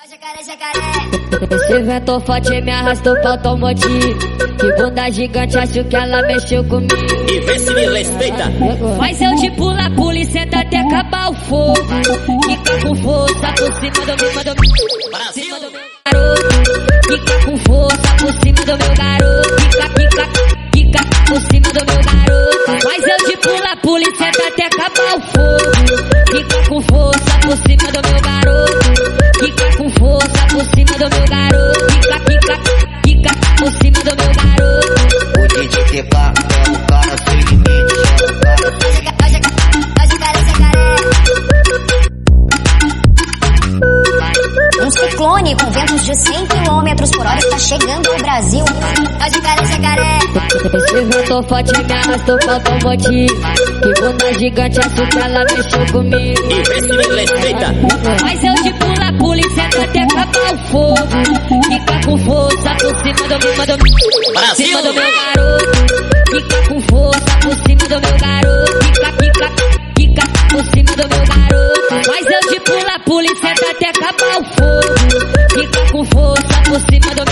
Esse vento forte me arrastou pra automotivo. Que bunda gigante, acho que ela mexeu comigo. E vê se me respeita. Faz eu de pula e senta até acabar o fogo. Fica com força por cima do meu garoto. Fica com força por cima do meu garoto. Fica por cima do meu garoto. Faz eu de pula e senta até acabar o fogo. Fica com força por cima do meu garoto. Fica com força por cima do meu garoto. Fica por cima do meu garoto. O DJ TK é o cara sem limite, é o cara sem Um ciclone com ventos de 100 km por hora está chegando ao Brasil. Esse vento forte me arrastou pra automotivo. Que bunda gigante, acho que ela mexeu comigo. E vê se me respeita. Mas eu de pula e senta até acabar o fogo. Fica com força por cima do meu garoto. Fica com força por cima do meu garoto. Fica por cima do meu garoto. Mas eu de pula e senta até acabar o fogo. Fica com força por cima do meu garoto.